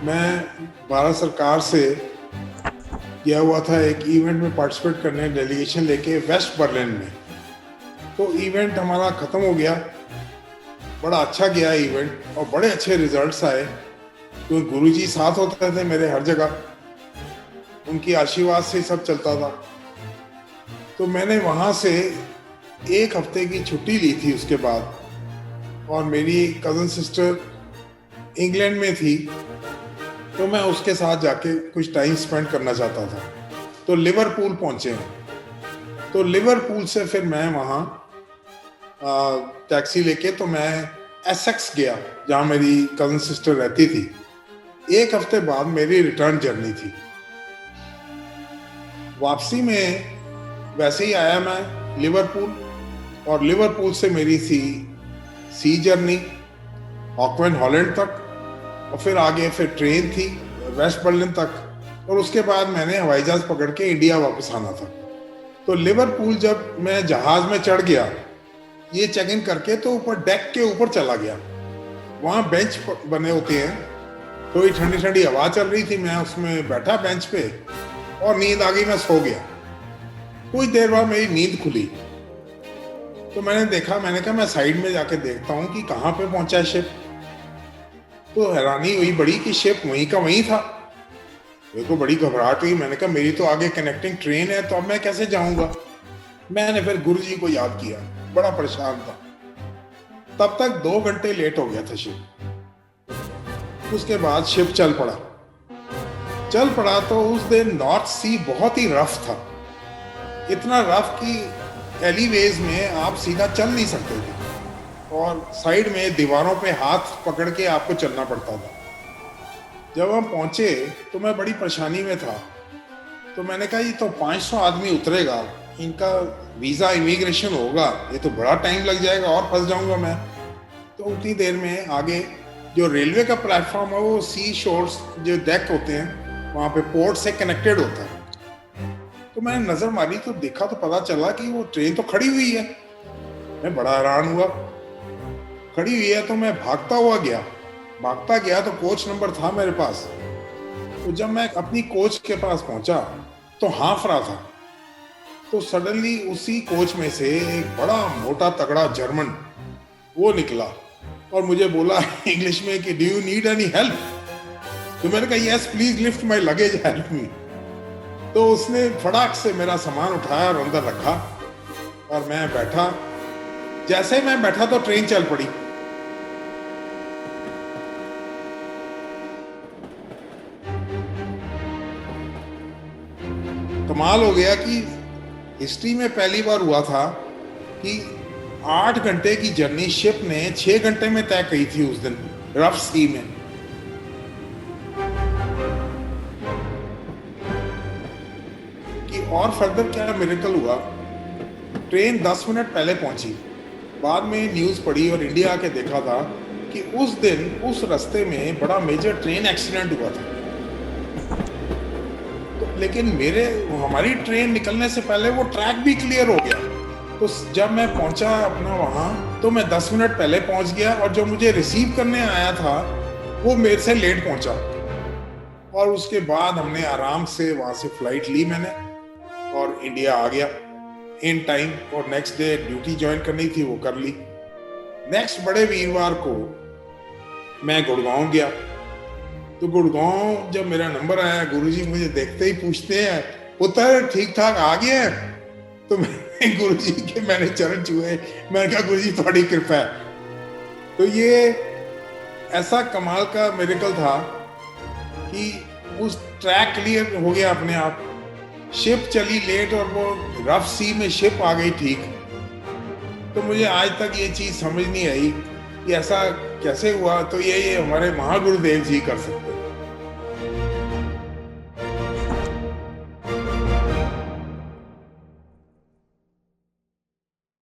मैं भारत सरकार से गया हुआ था एक इवेंट में पार्टिसिपेट करने, डेलीगेशन लेके वेस्ट बर्लिन में। तो इवेंट हमारा ख़त्म हो गया, बड़ा अच्छा गया इवेंट और बड़े अच्छे रिजल्ट्स आए, क्योंकि गुरुजी साथ होते थे मेरे हर जगह, उनकी आशीर्वाद से सब चलता था। तो मैंने वहाँ से एक हफ्ते की छुट्टी ली थी उसके बाद, और मेरी कज़न सिस्टर इंग्लैंड में थी, तो मैं उसके साथ जाके कुछ टाइम स्पेंड करना चाहता था। तो लिवरपूल पहुंचे हैं। तो लिवरपूल से फिर मैं वहाँ टैक्सी लेके तो मैं एसेक्स गया, जहाँ मेरी कज़न सिस्टर रहती थी। एक हफ्ते बाद मेरी रिटर्न जर्नी थी। वापसी में वैसे ही आया मैं लिवरपूल, और लिवरपूल से मेरी थी सी जर्नी ऑकलैंड हॉलैंड तक, और फिर आगे फिर ट्रेन थी वेस्ट बर्लिन तक, और उसके बाद मैंने हवाई जहाज पकड़ के इंडिया वापस आना था। तो लिवरपूल जब मैं जहाज में चढ़ गया, ये चेक इन करके, तो ऊपर डेक के ऊपर चला गया। वहाँ बेंच बने होते हैं, थोड़ी ठंडी ठंडी हवा चल रही थी, मैं उसमें बैठा बेंच पे और नींद आ गई, मैं सो गया। कुछ देर बाद मेरी नींद खुली, तो मैंने देखा, मैंने कहा मैं साइड में जाके देखता हूँ कि कहाँ पे पहुंचा है शिप। तो हैरानी हुई बड़ी कि शिप वहीं का वहीं था। मेरे को बड़ी घबराहट हुई, मैंने कहा मेरी तो आगे कनेक्टिंग ट्रेन है, तो अब मैं कैसे जाऊंगा। मैंने फिर गुरुजी को याद किया, बड़ा परेशान था। तब तक 2 घंटे लेट हो गया था शिप। उसके बाद शिप चल पड़ा तो उस दिन नॉर्थ सी बहुत ही रफ था, इतना रफ कि एलीवेज में आप सीधा चल नहीं सकते थे, और साइड में दीवारों पे हाथ पकड़ के आपको चलना पड़ता था। जब हम पहुंचे तो मैं बड़ी परेशानी में था। तो मैंने कहा ये तो 500 आदमी उतरेगा, इनका वीज़ा इमिग्रेशन होगा, ये तो बड़ा टाइम लग जाएगा और फंस जाऊंगा मैं। तो उतनी देर में आगे जो रेलवे का प्लेटफॉर्म है, वो सी शोर्स जो डेक होते हैं वहाँ पे पोर्ट से कनेक्टेड होता है। तो मैंने नज़र मारी तो देखा, तो पता चला कि वो ट्रेन तो खड़ी हुई है। मैं बड़ा हैरान हुआ, खड़ी हुई है। तो मैं भागता गया तो कोच नंबर था मेरे पास। तो जब मैं अपनी कोच के पास पहुंचा तो हाफ रहा था। तो सडनली उसी कोच में से एक बड़ा मोटा तगड़ा जर्मन वो निकला और मुझे बोला इंग्लिश में कि do you need any help. तो मैंने कहा yes please lift my luggage help me. तो उसने फटाक से मेरा सामान उठाया और अंदर रखा, और मैं बैठा। जैसे ही मैं बैठा तो ट्रेन चल पड़ी। कमाल हो गया कि हिस्ट्री में पहली बार हुआ था कि 8 घंटे की जर्नी शिप ने 6 घंटे में तय की थी उस दिन रफ सी में। कि और फर्दर क्या मिरेकल हुआ, ट्रेन 10 मिनट पहले पहुंची। बाद में न्यूज़ पढ़ी और इंडिया आके देखा था कि उस दिन उस रास्ते में बड़ा मेजर ट्रेन एक्सीडेंट हुआ था। लेकिन हमारी ट्रेन निकलने से पहले वो ट्रैक भी क्लियर हो गया। तो जब मैं पहुंचा अपना वहाँ, तो मैं 10 मिनट पहले पहुंच गया, और जो मुझे रिसीव करने आया था वो मेरे से लेट पहुंचा। और उसके बाद हमने आराम से वहाँ से फ्लाइट ली मैंने, और इंडिया आ गया इन टाइम। और नेक्स्ट डे ड्यूटी ज्वाइन करनी थी, वो कर ली। नेक्स्ट बड़े वीरवार को मैं गुड़गांव गया। तो गुड़गांव जब मेरा नंबर आया, गुरुजी मुझे देखते ही पूछते हैं पुत्र ठीक ठाक आ गया है। तो गुरुजी के मैंने चरण छुए, मैंने कहा गुरुजी थोड़ी कृपा है। तो ये ऐसा कमाल का मिरेकल था कि उस ट्रैक क्लियर हो गया अपने आप। शिप चली लेट और वो रफ सी में शिप आ गई ठीक। तो मुझे आज तक ये चीज समझ नहीं आई कि ऐसा कैसे हुआ। तो ये हमारे महागुरुदेव जी कर सकते हैं।